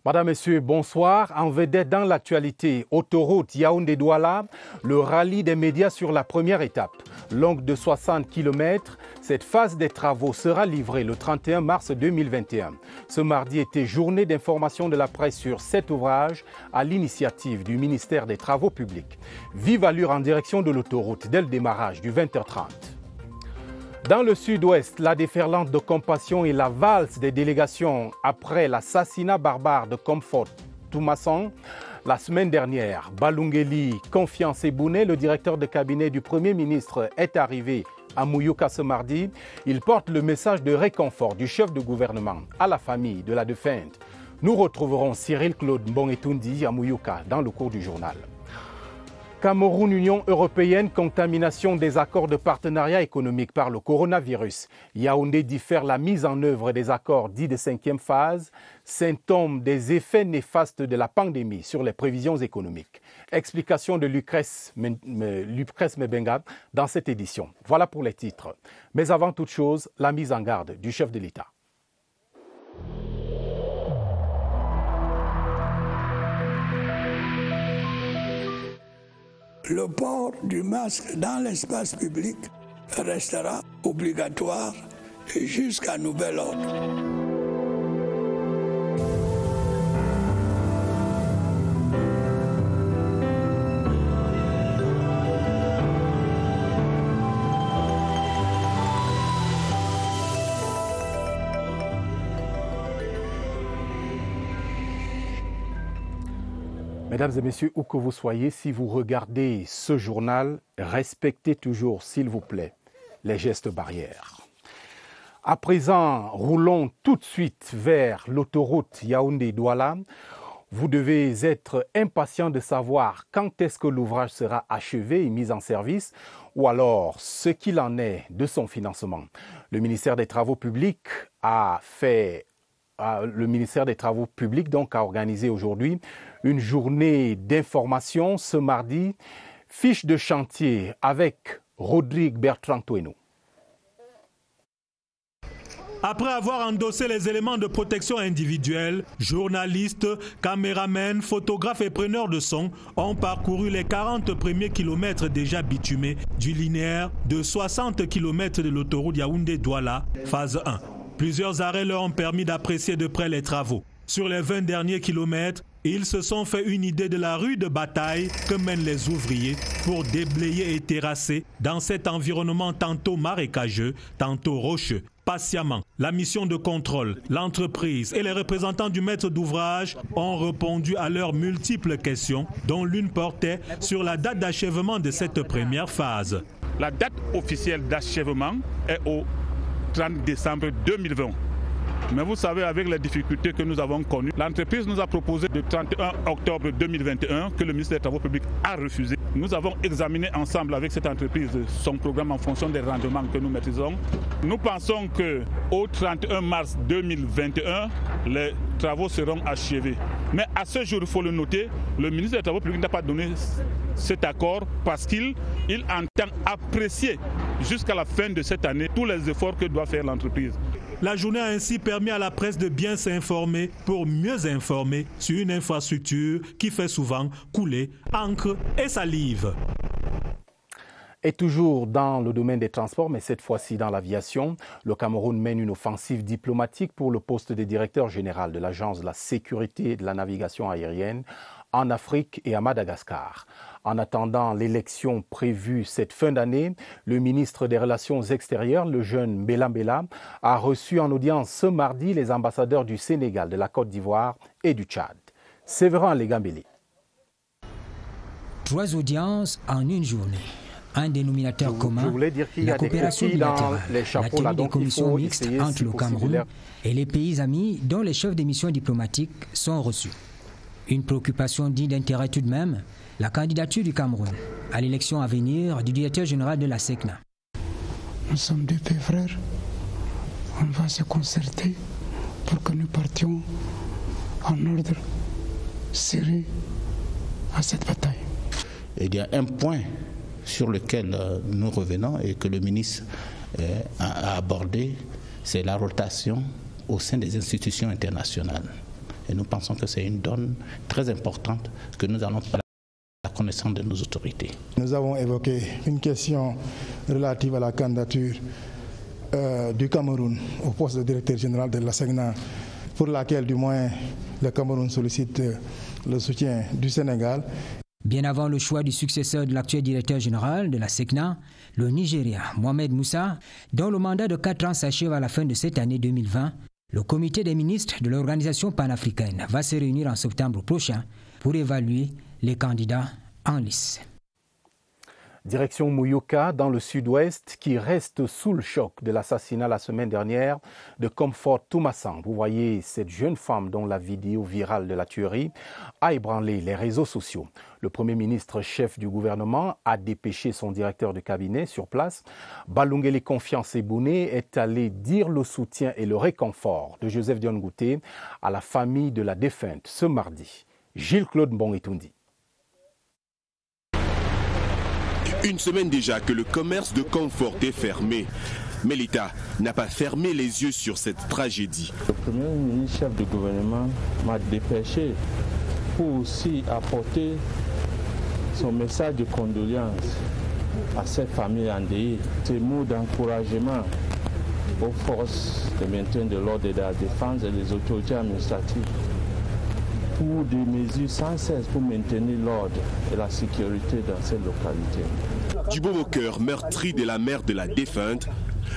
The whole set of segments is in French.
Madame, Messieurs, bonsoir. En vedette dans l'actualité, autoroute Yaoundé-Douala, le rallye des médias sur la première étape. Longue de 60 km, cette phase des travaux sera livrée le 31 mars 2021. Ce mardi était journée d'information de la presse sur cet ouvrage à l'initiative du ministère des Travaux publics. Vive allure en direction de l'autoroute dès le démarrage du 20h30. Dans le sud-ouest, la déferlante de compassion et la valse des délégations après l'assassinat barbare de Comfort Toumasson. La semaine dernière, Balungeli Confiance Ebouné, le directeur de cabinet du Premier ministre, est arrivé à Mouyouka ce mardi. Il porte le message de réconfort du chef de gouvernement à la famille de la défunte. Nous retrouverons Cyril Claude Mbongetundi à Mouyouka dans le cours du journal. Cameroun, Union européenne, contamination des accords de partenariat économique par le coronavirus. Yaoundé diffère la mise en œuvre des accords dits de 5e phase, symptôme des effets néfastes de la pandémie sur les prévisions économiques. Explication de Lucrèce Mebenga dans cette édition. Voilà pour les titres. Mais avant toute chose, la mise en garde du chef de l'État. Le port du masque dans l'espace public restera obligatoire jusqu'à nouvel ordre. Mesdames et messieurs, où que vous soyez, si vous regardez ce journal, respectez toujours, s'il vous plaît, les gestes barrières. À présent, roulons tout de suite vers l'autoroute Yaoundé-Douala. Vous devez être impatient de savoir quand est-ce que l'ouvrage sera achevé et mis en service, ou alors ce qu'il en est de son financement. Le ministère des Travaux publics a organisé aujourd'hui une journée d'information ce mardi. Fiche de chantier avec Rodrigue Bertrand-Toueno. Après avoir endossé les éléments de protection individuelle, journalistes, caméramens, photographes et preneurs de son ont parcouru les 40 premiers kilomètres déjà bitumés du linéaire de 60 km de l'autoroute Yaoundé-Douala, phase 1. Plusieurs arrêts leur ont permis d'apprécier de près les travaux. Sur les 20 derniers kilomètres, ils se sont fait une idée de la rude bataille que mènent les ouvriers pour déblayer et terrasser dans cet environnement tantôt marécageux, tantôt rocheux. Patiemment, la mission de contrôle, l'entreprise et les représentants du maître d'ouvrage ont répondu à leurs multiples questions, dont l'une portait sur la date d'achèvement de cette première phase. La date officielle d'achèvement est au 30 décembre 2020. Mais vous savez, avec les difficultés que nous avons connues, l'entreprise nous a proposé le 31 octobre 2021 que le ministère des Travaux publics a refusé. Nous avons examiné ensemble avec cette entreprise son programme en fonction des rendements que nous maîtrisons. Nous pensons qu'au 31 mars 2021, les travaux seront achevés. Mais à ce jour, il faut le noter, le ministère des Travaux publics n'a pas donné cet accord parce qu'il entend apprécier jusqu'à la fin de cette année tous les efforts que doit faire l'entreprise. La journée a ainsi permis à la presse de bien s'informer pour mieux informer sur une infrastructure qui fait souvent couler encre et salive. Et toujours dans le domaine des transports, mais cette fois-ci dans l'aviation, le Cameroun mène une offensive diplomatique pour le poste de directeur général de l'Agence de la sécurité de la navigation aérienne en Afrique et à Madagascar. En attendant l'élection prévue cette fin d'année, le ministre des Relations extérieures, le jeune Mbela Mbela, a reçu en audience ce mardi les ambassadeurs du Sénégal, de la Côte d'Ivoire et du Tchad. Séverin Legambeli. 3 audiences en une journée. Un dénominateur commun, la coopération bilatérale, la tenue des commissions mixtes entre le Cameroun et les pays amis dont les chefs des missions diplomatiques sont reçus. Une préoccupation digne d'intérêt tout de même, la candidature du Cameroun à l'élection à venir du directeur général de la SECNA. Nous sommes 2 pays frères. On va se concerter pour que nous partions en ordre serré à cette bataille. Il y a un point sur lequel nous revenons et que le ministre a abordé, c'est la rotation au sein des institutions internationales. Et nous pensons que c'est une donne très importante que nous allons prendre à la connaissance de nos autorités. Nous avons évoqué une question relative à la candidature du Cameroun au poste de directeur général de la SECNA, pour laquelle du moins le Cameroun sollicite le soutien du Sénégal. Bien avant le choix du successeur de l'actuel directeur général de la SECNA, le Nigérien Mohamed Moussa, dont le mandat de 4 ans s'achève à la fin de cette année 2020, le comité des ministres de l'organisation panafricaine va se réunir en septembre prochain pour évaluer les candidats en lice. Direction Muyuka, dans le sud-ouest, qui reste sous le choc de l'assassinat la semaine dernière de Comfort Toumassang. Vous voyez cette jeune femme dont la vidéo virale de la tuerie a ébranlé les réseaux sociaux. Le Premier ministre chef du gouvernement a dépêché son directeur de cabinet sur place. Balungele Confiance Ebouné est allé dire le soutien et le réconfort de Joseph Dion Ngouté à la famille de la défunte ce mardi. Gilles-Claude Mbongetundi. Une semaine déjà que le commerce de Comfort est fermé. Mais l'État n'a pas fermé les yeux sur cette tragédie. Le Premier ministre chef du gouvernement m'a dépêché pour aussi apporter son message de condoléances à cette famille endeuillée. Ces mots d'encouragement aux forces de maintien de l'ordre et de la défense et les autorités administratives pour des mesures sans cesse pour maintenir l'ordre et la sécurité dans cette localité. Djibo Moker, meurtri de la mère de la défunte,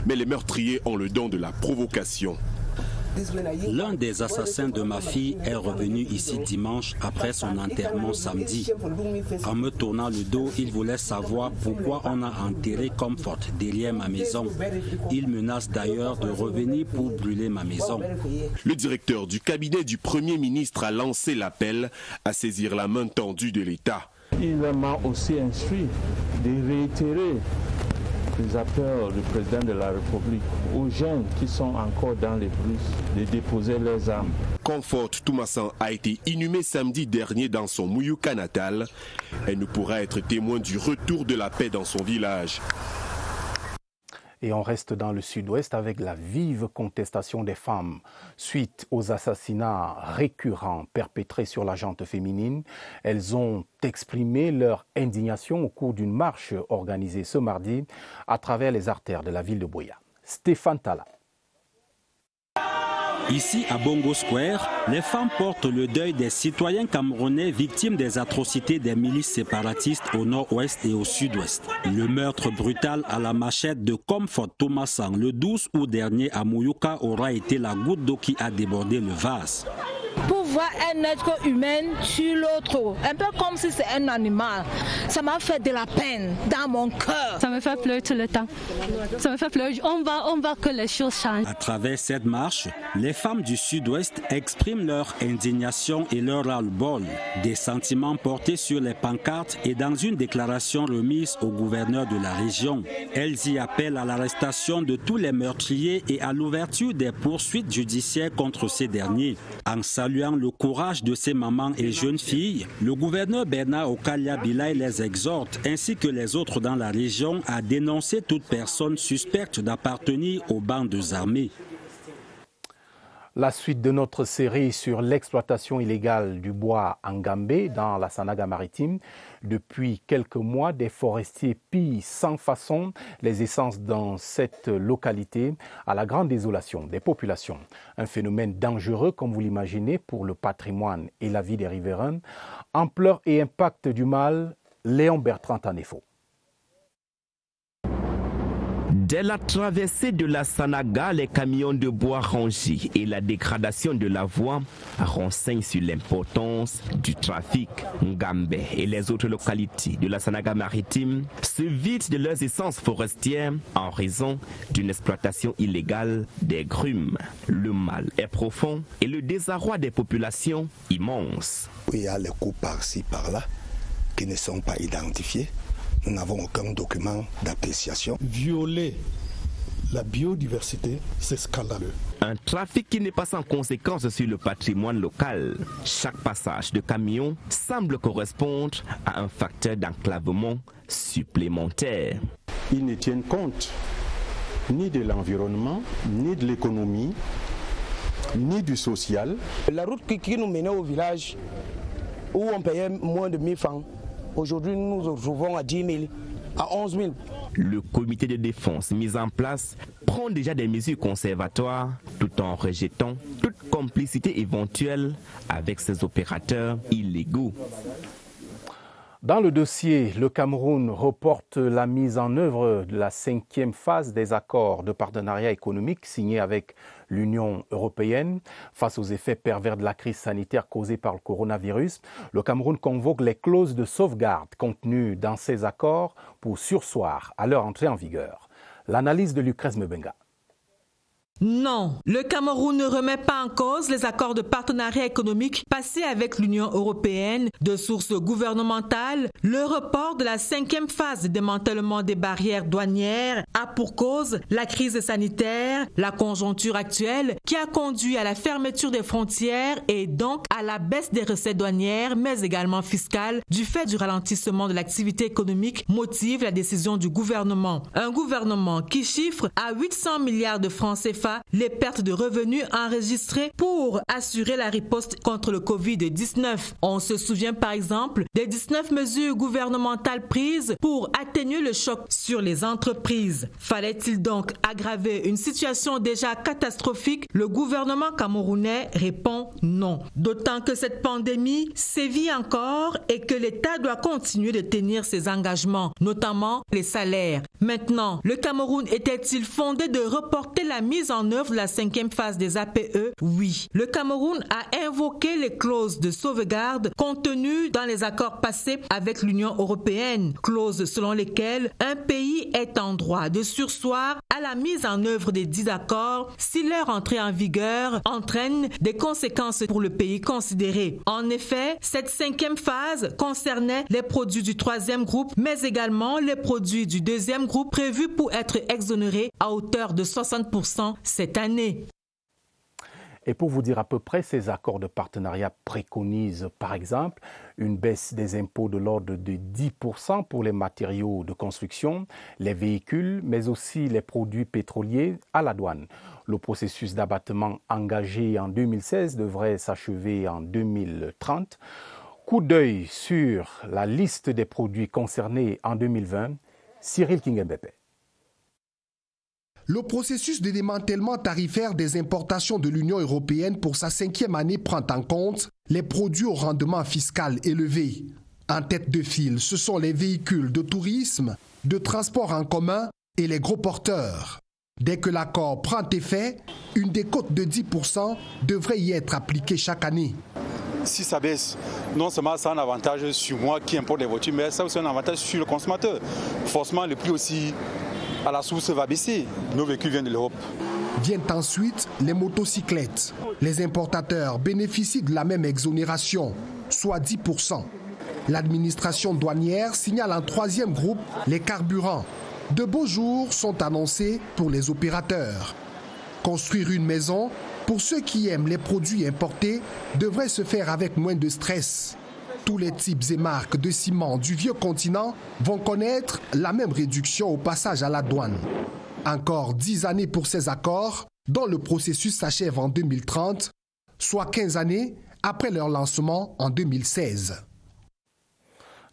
mais les meurtriers ont le don de la provocation. L'un des assassins de ma fille est revenu ici dimanche après son enterrement samedi. En me tournant le dos, il voulait savoir pourquoi on a enterré Comfort derrière ma maison. Il menace d'ailleurs de revenir pour brûler ma maison. Le directeur du cabinet du Premier ministre a lancé l'appel à saisir la main tendue de l'État. Il m'a aussi instruit de réitérer les appels du président de la République aux jeunes qui sont encore dans les brousse de déposer leurs armes. Comfort Toumassang a été inhumée samedi dernier dans son Muyuka natal. Elle ne pourra être témoin du retour de la paix dans son village. Et on reste dans le sud-ouest avec la vive contestation des femmes suite aux assassinats récurrents perpétrés sur la gente féminine. Elles ont exprimé leur indignation au cours d'une marche organisée ce mardi à travers les artères de la ville de Buea. Stéphane Tala. Ici, à Bongo Square, les femmes portent le deuil des citoyens camerounais victimes des atrocités des milices séparatistes au nord-ouest et au sud-ouest. Le meurtre brutal à la machette de Comfort Toumassang le 12 août dernier à Muyuka aura été la goutte d'eau qui a débordé le vase. Pour voir un être humain sur l'autre, un peu comme si c'est un animal, ça m'a fait de la peine dans mon cœur. Ça me fait pleurer tout le temps. Ça me fait pleurer. On va que les choses changent. À travers cette marche, les femmes du sud-ouest expriment leur indignation et leur ras-le-bol. Des sentiments portés sur les pancartes et dans une déclaration remise au gouverneur de la région. Elles y appellent à l'arrestation de tous les meurtriers et à l'ouverture des poursuites judiciaires contre ces derniers. En saluant le courage de ces mamans et jeunes filles, le gouverneur Bernard Okalia Bilay les exhorte, ainsi que les autres dans la région, à dénoncer toute personne suspecte d'appartenir aux bandes armées. La suite de notre série sur l'exploitation illégale du bois en Gambé dans la Sanaga-Maritime. Depuis quelques mois, des forestiers pillent sans façon les essences dans cette localité à la grande désolation des populations. Un phénomène dangereux, comme vous l'imaginez, pour le patrimoine et la vie des riverains. Ampleur et impact du mal, Léon Bertrand en est faux. Dès la traversée de la Sanaga, les camions de bois rangés et la dégradation de la voie renseignent sur l'importance du trafic. Ngambé et les autres localités de la Sanaga-Maritime se vident de leurs essences forestières en raison d'une exploitation illégale des grumes. Le mal est profond et le désarroi des populations immense. Il y a les coups par-ci, par-là qui ne sont pas identifiés. Nous n'avons aucun document d'appréciation. Violer la biodiversité, c'est scandaleux. Un trafic qui n'est pas sans conséquence sur le patrimoine local. Chaque passage de camion semble correspondre à un facteur d'enclavement supplémentaire. Ils ne tiennent compte ni de l'environnement, ni de l'économie. ni du social. La route qui nous menait au village, où on payait moins de 1000 francs, aujourd'hui nous nous retrouvons à 10 000, à 11 000. Le comité de défense mis en place prend déjà des mesures conservatoires tout en rejetant toute complicité éventuelle avec ces opérateurs illégaux. Dans le dossier, le Cameroun reporte la mise en œuvre de la 5e phase des accords de partenariat économique signés avec l'Union européenne. Face aux effets pervers de la crise sanitaire causée par le coronavirus, le Cameroun convoque les clauses de sauvegarde contenues dans ces accords pour surseoir à leur entrée en vigueur. L'analyse de Lucrèce Mebenga. Non, le Cameroun ne remet pas en cause les accords de partenariat économique passés avec l'Union européenne. De sources gouvernementales, le report de la 5e phase de démantèlement des barrières douanières a pour cause la crise sanitaire, la conjoncture actuelle qui a conduit à la fermeture des frontières et donc à la baisse des recettes douanières, mais également fiscales, du fait du ralentissement de l'activité économique motive la décision du gouvernement. Un gouvernement qui chiffre à 800 milliards de francs CFA les pertes de revenus enregistrées pour assurer la riposte contre le Covid-19. On se souvient par exemple des 19 mesures gouvernementales prises pour atténuer le choc sur les entreprises. Fallait-il donc aggraver une situation déjà catastrophique? Le gouvernement camerounais répond non. D'autant que cette pandémie sévit encore et que l'État doit continuer de tenir ses engagements, notamment les salaires. Maintenant, le Cameroun était-il fondé de reporter la mise en œuvre de la 5e phase des APE? Oui. Le Cameroun a invoqué les clauses de sauvegarde contenues dans les accords passés avec l'Union européenne. Clauses selon lesquelles un pays est en droit de surseoir à la mise en œuvre des 10 accords si leur entrée en vigueur entraîne des conséquences pour le pays considéré. En effet, cette 5e phase concernait les produits du 3e groupe, mais également les produits du 2e groupe prévus pour être exonérés à hauteur de 60% cette année. Et pour vous dire à peu près, ces accords de partenariat préconisent par exemple une baisse des impôts de l'ordre de 10% pour les matériaux de construction, les véhicules, mais aussi les produits pétroliers à la douane. Le processus d'abattement engagé en 2016 devrait s'achever en 2030. Coup d'œil sur la liste des produits concernés en 2020, Cyril Kingembepe. Le processus de démantèlement tarifaire des importations de l'Union européenne pour sa 5e année prend en compte les produits au rendement fiscal élevé. En tête de file, ce sont les véhicules de tourisme, de transport en commun et les gros porteurs. Dès que l'accord prend effet, une décote de 10% devrait y être appliquée chaque année. Si ça baisse, non seulement ça a un avantage sur moi qui importe les voitures, mais ça a aussi un avantage sur le consommateur. Forcément, le prix aussi à la source va baisser. Nos véhicules viennent de l'Europe. Viennent ensuite les motocyclettes. Les importateurs bénéficient de la même exonération, soit 10%. L'administration douanière signale en 3e groupe les carburants. De beaux jours sont annoncés pour les opérateurs. Construire une maison, pour ceux qui aiment les produits importés, devrait se faire avec moins de stress. Tous les types et marques de ciment du vieux continent vont connaître la même réduction au passage à la douane. Encore 10 années pour ces accords, dont le processus s'achève en 2030, soit 15 années après leur lancement en 2016.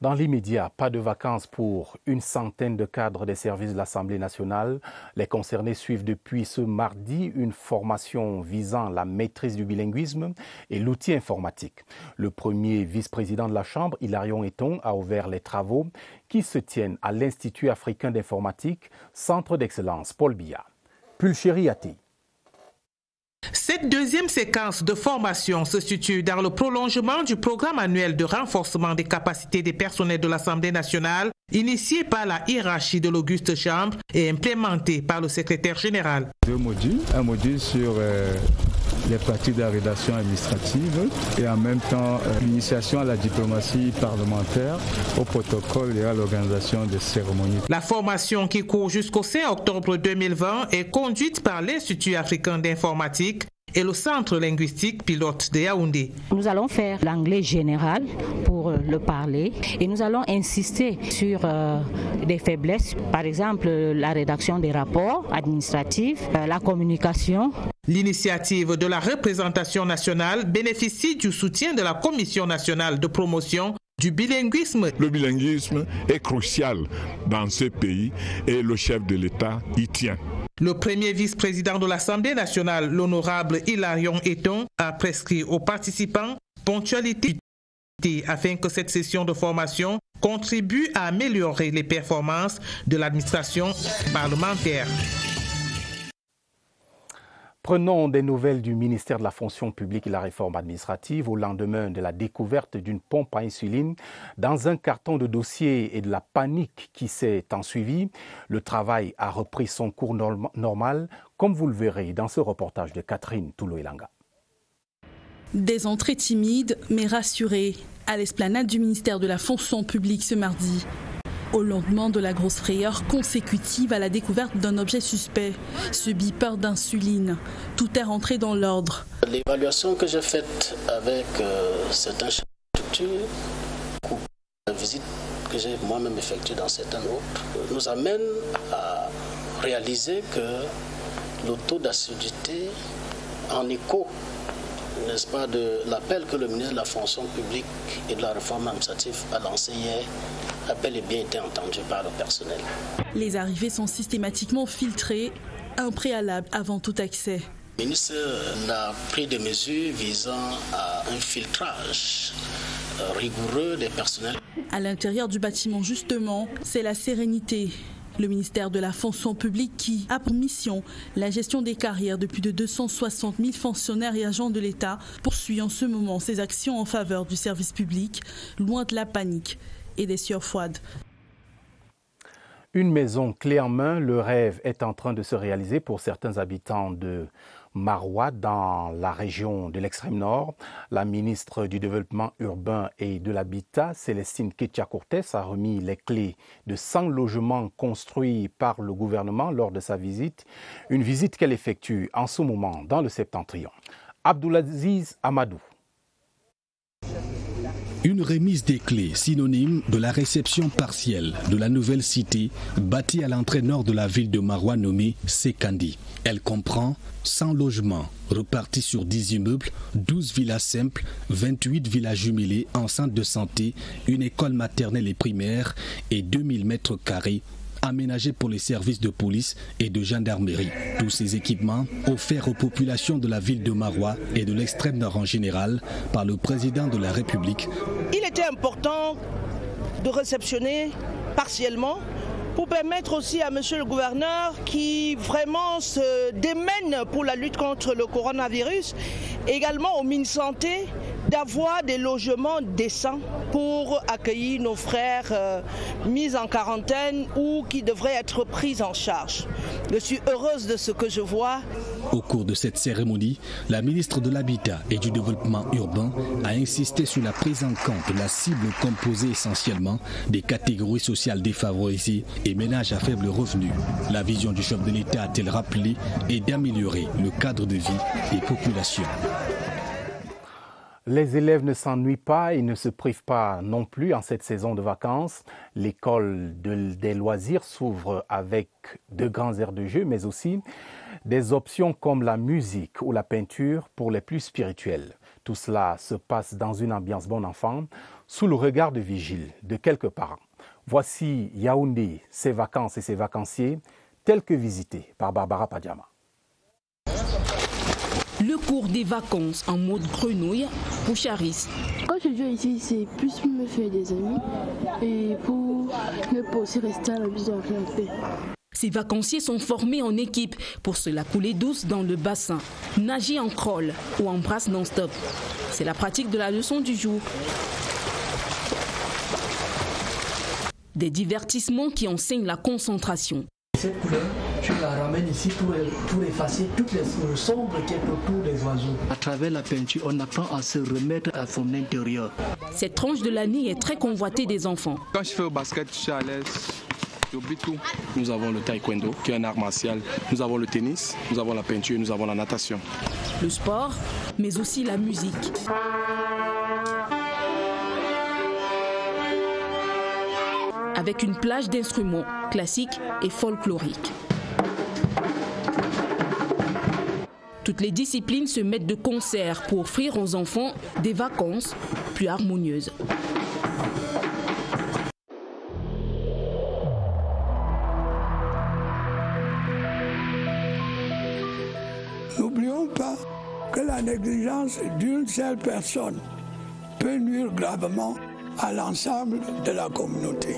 Dans l'immédiat, pas de vacances pour une centaine de cadres des services de l'Assemblée nationale. Les concernés suivent depuis ce mardi une formation visant la maîtrise du bilinguisme et l'outil informatique. Le premier vice-président de la Chambre, Hilarion Eton, a ouvert les travaux qui se tiennent à l'Institut africain d'informatique, centre d'excellence Paul Biya. Pulchéri Ati. Cette deuxième séquence de formation se situe dans le prolongement du programme annuel de renforcement des capacités des personnels de l'Assemblée nationale, initié par la hiérarchie de l'Auguste Chambre et implémenté par le secrétaire général. 2 modules, un module sur les pratiques de la rédaction administrative et en même temps l'initiation à la diplomatie parlementaire, au protocole et à l'organisation des cérémonies. La formation qui court jusqu'au 5 octobre 2020 est conduite par l'Institut africain d'informatique et le centre linguistique pilote de Yaoundé. Nous allons faire l'anglais général pour le parler et nous allons insister sur des faiblesses, par exemple la rédaction des rapports administratifs, la communication. L'initiative de la représentation nationale bénéficie du soutien de la Commission nationale de promotion du bilinguisme. Le bilinguisme est crucial dans ce pays et le chef de l'État y tient. Le premier vice-président de l'Assemblée nationale, l'honorable Hilarion Eton, a prescrit aux participants ponctualité afin que cette session de formation contribue à améliorer les performances de l'administration parlementaire. Prenons des nouvelles du ministère de la fonction publique et de la réforme administrative au lendemain de la découverte d'une pompe à insuline dans un carton de dossier et de la panique qui s'est ensuivie. Le travail a repris son cours normal, comme vous le verrez dans ce reportage de Catherine Toulo-Elanga. Des entrées timides mais rassurées à l'esplanade du ministère de la fonction publique ce mardi. Au lendemain de la grosse frayeur consécutive à la découverte d'un objet suspect, ce beeper d'insuline, tout est rentré dans l'ordre. L'évaluation que j'ai faite avec certaines structures, la visite que j'ai moi-même effectuée dans certaines autres, nous amène à réaliser que le taux d'assiduité en écho, n'est-ce pas, de l'appel que le ministre de la fonction publique et de la réforme administrative a lancé hier, a bel et bien été entendu par le personnel. Les arrivées sont systématiquement filtrées, un préalable avant tout accès. Le ministre a pris des mesures visant à un filtrage rigoureux des personnels. À l'intérieur du bâtiment, justement, c'est la sérénité. Le ministère de la fonction publique qui a pour mission la gestion des carrières de plus de 260 000 fonctionnaires et agents de l'État poursuit en ce moment ses actions en faveur du service public, loin de la panique et des sueurs froides. Une maison clé en main, le rêve est en train de se réaliser pour certains habitants de Maroua dans la région de l'extrême nord. La ministre du Développement urbain et de l'Habitat, Célestine Ketcha-Cortez, a remis les clés de 100 logements construits par le gouvernement lors de sa visite. Une visite qu'elle effectue en ce moment dans le Septentrion. Abdoulaziz Amadou. Une remise des clés, synonyme de la réception partielle de la nouvelle cité bâtie à l'entrée nord de la ville de Maroua nommée Sekandi. Elle comprend 100 logements repartis sur 10 immeubles, 12 villas simples, 28 villas jumelées en centre de santé, une école maternelle et primaire et 2000 mètres carrés aménagés pour les services de police et de gendarmerie. Tous ces équipements offerts aux populations de la ville de Maroua et de l'extrême nord en général par le président de la République. Il était important de réceptionner partiellement pour permettre aussi à monsieur le gouverneur qui vraiment se démène pour la lutte contre le coronavirus, également au MinSanté, d'avoir des logements décents pour accueillir nos frères mis en quarantaine ou qui devraient être pris en charge. Je suis heureuse de ce que je vois. Au cours de cette cérémonie, la ministre de l'Habitat et du Développement urbain a insisté sur la prise en compte de la cible composée essentiellement des catégories sociales défavorisées et ménages à faible revenu. La vision du chef de l'État, a-t-elle rappelé, est d'améliorer le cadre de vie des populations. Les élèves ne s'ennuient pas et ne se privent pas non plus en cette saison de vacances. L'école des loisirs s'ouvre avec de grands aires de jeu, mais aussi des options comme la musique ou la peinture pour les plus spirituels. Tout cela se passe dans une ambiance bon enfant, sous le regard de vigile de quelques parents. Voici Yaoundé, ses vacances et ses vacanciers, tels que visités par Barbara Padiama. Le cours des vacances en mode grenouille pour Charis. Quand je viens ici, c'est plus pour me faire des amis et pour ne pas aussi rester à la maison à rien faire. Ces vacanciers sont formés en équipe pour se la couler douce dans le bassin, nager en crawl ou en brasse non-stop. C'est la pratique de la leçon du jour. Des divertissements qui enseignent la concentration. Cette couleur, tu la ramènes ici pour effacer toutes les sombres qui est autour des oiseaux. À travers la peinture, on apprend à se remettre à son intérieur. Cette tranche de l'année est très convoitée des enfants. Quand je fais au basket, je suis à l'aise. J'oublie tout. Nous avons le taekwondo, qui est un art martial. Nous avons le tennis, nous avons la peinture, nous avons la natation. le sport, mais aussi la musique. Avec une plage d'instruments classiques et folkloriques. Toutes les disciplines se mettent de concert pour offrir aux enfants des vacances plus harmonieuses. N'oublions pas que la négligence d'une seule personne peut nuire gravement à l'ensemble de la communauté.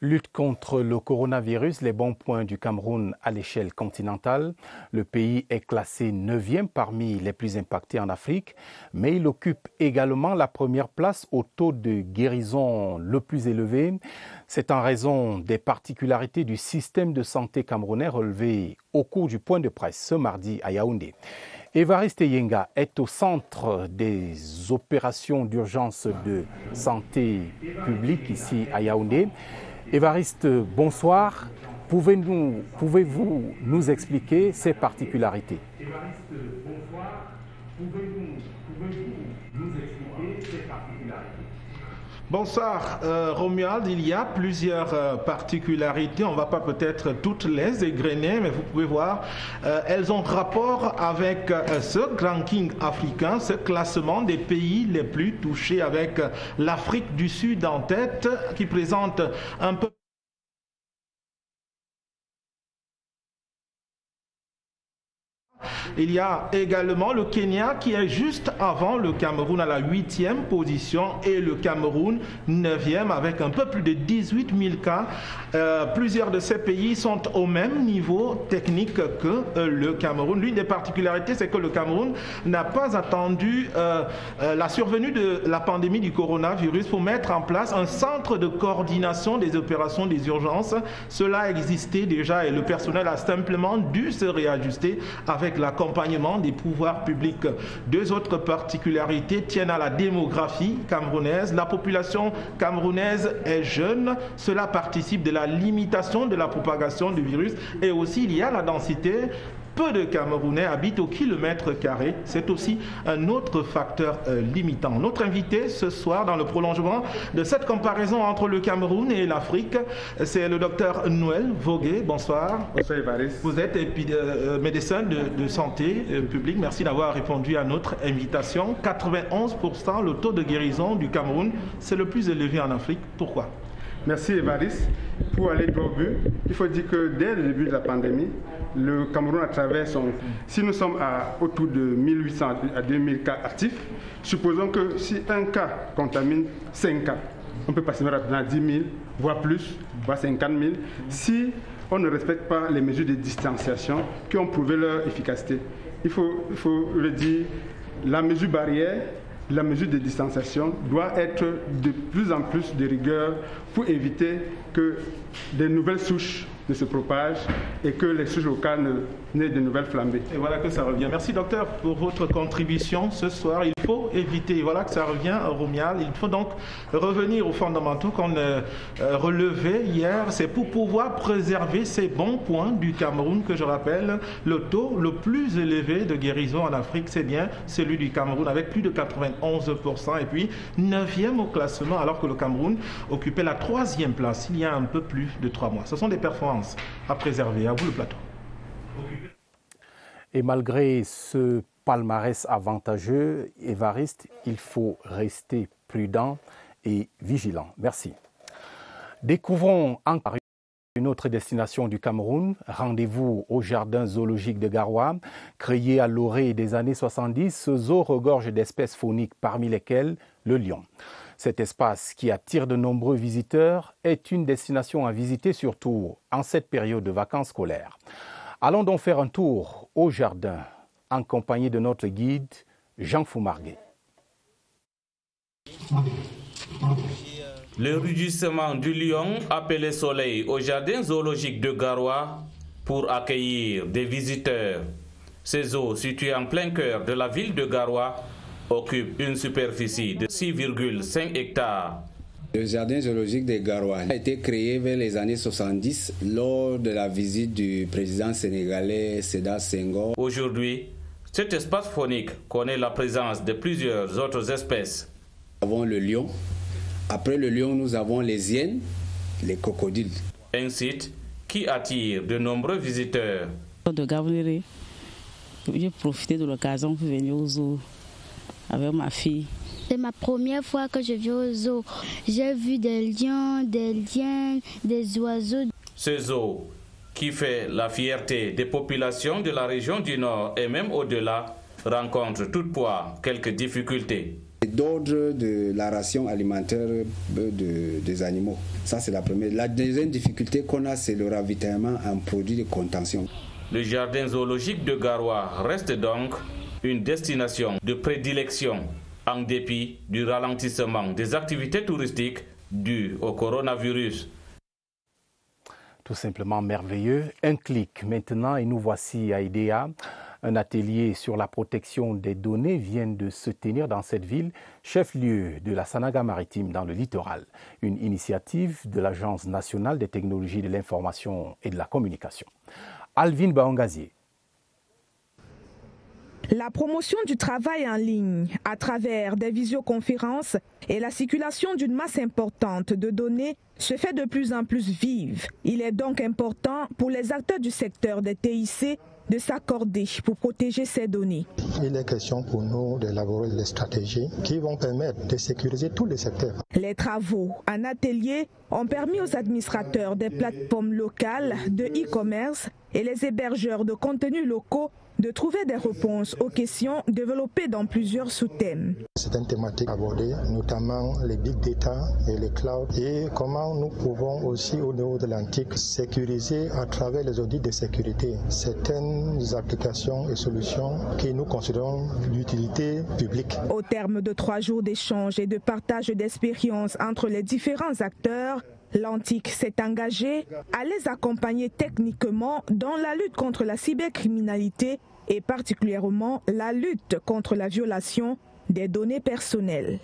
Lutte contre le coronavirus, les bons points du Cameroun à l'échelle continentale. Le pays est classé 9e parmi les plus impactés en Afrique, mais il occupe également la première place au taux de guérison le plus élevé. C'est en raison des particularités du système de santé camerounais relevées au cours du point de presse ce mardi à Yaoundé. Évariste Yenga est au centre des opérations d'urgence de santé publique ici à Yaoundé. Évariste, bonsoir. Pouvez-vous nous expliquer ces particularités? Bonsoir Romuald, il y a plusieurs particularités, on ne va pas peut-être toutes les égrener, mais vous pouvez voir, elles ont rapport avec ce ranking africain, ce classement des pays les plus touchés avec l'Afrique du Sud en tête, qui présente un peu Il y a également le Kenya qui est juste avant le Cameroun à la 8e position et le Cameroun 9e avec un peu plus de 18 000 cas. Plusieurs de ces pays sont au même niveau technique que le Cameroun. L'une des particularités, c'est que le Cameroun n'a pas attendu la survenue de la pandémie du coronavirus pour mettre en place un centre de coordination des opérations des urgences. Cela existait déjà et le personnel a simplement dû se réajuster avec l'accompagnement des pouvoirs publics. Deux autres particularités tiennent à la démographie camerounaise. La population camerounaise est jeune. Cela participe de la limitation de la propagation du virus. Et aussi, il y a la densité. Peu de Camerounais habitent au kilomètre carré. C'est aussi un autre facteur limitant. Notre invité ce soir, dans le prolongement de cette comparaison entre le Cameroun et l'Afrique, c'est le docteur Noël Vogué. Bonsoir. Bonsoir Évariste. Vous êtes médecin de santé publique. Merci d'avoir répondu à notre invitation. 91% le taux de guérison du Cameroun, c'est le plus élevé en Afrique. Pourquoi? Merci Évariste. Pour aller droit au but, il faut dire que dès le début de la pandémie, le Cameroun à travers si nous sommes autour de 1800 à 2000 cas actifs, supposons que si un cas contamine 5 cas, on peut passer rapidement à 10 000, voire plus, voire 50 000, si on ne respecte pas les mesures de distanciation qui ont prouvé leur efficacité. Il faut le dire, la mesure barrière, la mesure de distanciation doit être de plus en plus de rigueur pour éviter que des nouvelles souches ne se propagent et que les souches locales n'aient de nouvelles flambées. Et voilà que ça revient. Merci docteur pour votre contribution ce soir. Il faut éviter, voilà que ça revient, Romial. Il faut donc revenir aux fondamentaux qu'on a relevés hier. C'est pour pouvoir préserver ces bons points du Cameroun que je rappelle. Le taux le plus élevé de guérison en Afrique, c'est bien celui du Cameroun avec plus de 91% et puis 9e au classement alors que le Cameroun occupait la 3e place il y a un peu plus de 3 mois. Ce sont des performances à préserver. À vous le plateau. Et malgré ce palmarès avantageux, Évariste, il faut rester prudent et vigilant. Merci. Découvrons encore une autre destination du Cameroun. Rendez-vous au jardin zoologique de Garoua. Créé à l'orée des années 70, ce zoo regorge d'espèces fauniques, parmi lesquelles le lion. Cet espace qui attire de nombreux visiteurs est une destination à visiter, surtout en cette période de vacances scolaires. Allons donc faire un tour au jardin en compagnie de notre guide Jean Foumargué. Le rugissement du lion appelé Soleil au jardin zoologique de Garoua pour accueillir des visiteurs. Ces eaux, situées en plein cœur de la ville de Garoua, occupent une superficie de 6,5 hectares. Le jardin zoologique de Garoua a été créé vers les années 70 lors de la visite du président sénégalais Sédar Senghor. Aujourd'hui, cet espace faunique connaît la présence de plusieurs autres espèces. Nous avons le lion. Après le lion, nous avons les hyènes, les crocodiles. Un site qui attire de nombreux visiteurs. De Gabouré, j'ai profité de l'occasion pour venir au zoo avec ma fille. C'est ma première fois que je viens au zoo. J'ai vu des lions, des liens, des oiseaux. Ce zoo, qui fait la fierté des populations de la région du Nord et même au-delà, rencontre toutefois quelques difficultés. D'ordre de la ration alimentaire des animaux. Ça, c'est la première. La deuxième difficulté qu'on a, c'est le ravitaillement en produits de contention. Le jardin zoologique de Garoua reste donc une destination de prédilection en dépit du ralentissement des activités touristiques dues au coronavirus. Tout simplement merveilleux. Un clic maintenant et nous voici à Idéa. Un atelier sur la protection des données vient de se tenir dans cette ville, chef-lieu de la Sanaga maritime dans le littoral. Une initiative de l'Agence nationale des technologies de l'information et de la communication. Alvin Baongazier. La promotion du travail en ligne à travers des visioconférences et la circulation d'une masse importante de données se fait de plus en plus vive. Il est donc important pour les acteurs du secteur des TIC de s'accorder pour protéger ces données. Il est question pour nous d'élaborer des stratégies qui vont permettre de sécuriser tous les secteurs. Les travaux en atelier ont permis aux administrateurs des plateformes locales de e-commerce et les hébergeurs de contenus locaux de trouver des réponses aux questions développées dans plusieurs sous-thèmes. C'est une thématique abordée, notamment les big data et les clouds, et comment nous pouvons aussi au niveau de l'antique sécuriser à travers les audits de sécurité certaines applications et solutions que nous considérons d'utilité publique. Au terme de 3 jours d'échanges et de partage d'expériences entre les différents acteurs, l'Antique s'est engagé à les accompagner techniquement dans la lutte contre la cybercriminalité et particulièrement la lutte contre la violation des données personnelles.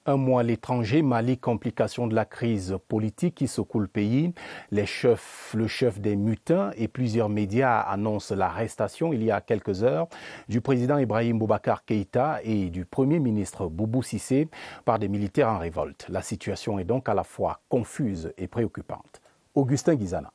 Un mois à l'étranger, Mali, complication de la crise politique qui secoue le pays. Le chef des mutins et plusieurs médias annoncent l'arrestation il y a quelques heures du président Ibrahim Boubacar Keïta et du premier ministre Boubou Cissé par des militaires en révolte. La situation est donc à la fois confuse et préoccupante. Augustin Guizana.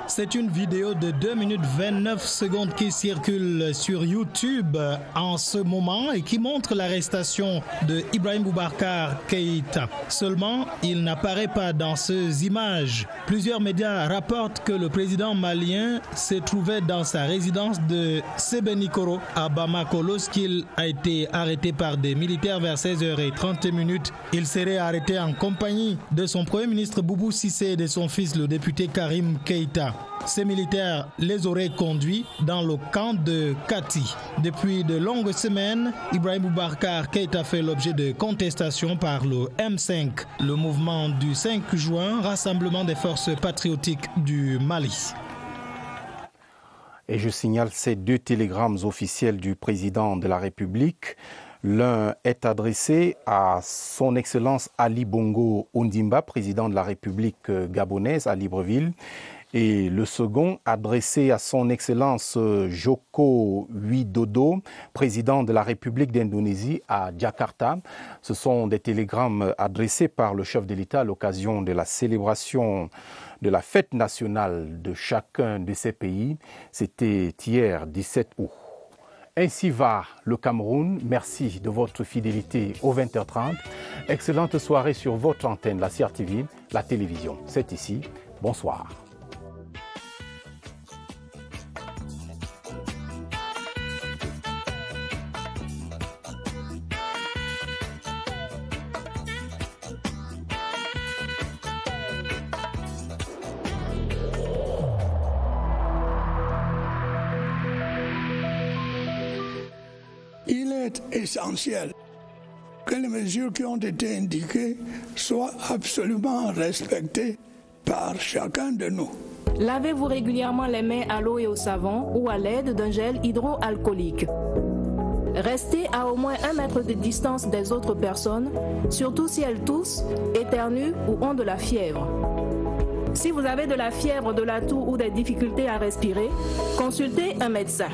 C'est une vidéo de 2 minutes 29 secondes qui circule sur YouTube en ce moment et qui montre l'arrestation de Ibrahim Boubacar Keïta. Seulement, il n'apparaît pas dans ces images. Plusieurs médias rapportent que le président malien se trouvait dans sa résidence de Sébenikoro à Bamako lorsqu'il a été arrêté par des militaires vers 16h30. Il serait arrêté en compagnie de son premier ministre Boubou Cissé et de son fils le député Karim Keïta. Ces militaires les auraient conduits dans le camp de Kati. Depuis de longues semaines, Ibrahim Boubacar Keïta fait l'objet de contestations par le M5, le mouvement du 5 juin, rassemblement des forces patriotiques du Mali. Et je signale ces 2 télégrammes officiels du président de la République. L'un est adressé à son Excellence Ali Bongo Ondimba, président de la République gabonaise à Libreville. Et le second adressé à son Excellence Joko Widodo, président de la République d'Indonésie à Jakarta. Ce sont des télégrammes adressés par le chef de l'État à l'occasion de la célébration de la fête nationale de chacun de ces pays. C'était hier 17 août. Ainsi va le Cameroun. Merci de votre fidélité au 20h30. Excellente soirée sur votre antenne, la CRTV, la télévision. C'est ici. Bonsoir. Il est essentiel que les mesures qui ont été indiquées soient absolument respectées par chacun de nous. Lavez-vous régulièrement les mains à l'eau et au savon ou à l'aide d'un gel hydroalcoolique. Restez à au moins 1 mètre de distance des autres personnes, surtout si elles toussent, éternuent ou ont de la fièvre. Si vous avez de la fièvre, de la toux ou des difficultés à respirer, consultez un médecin.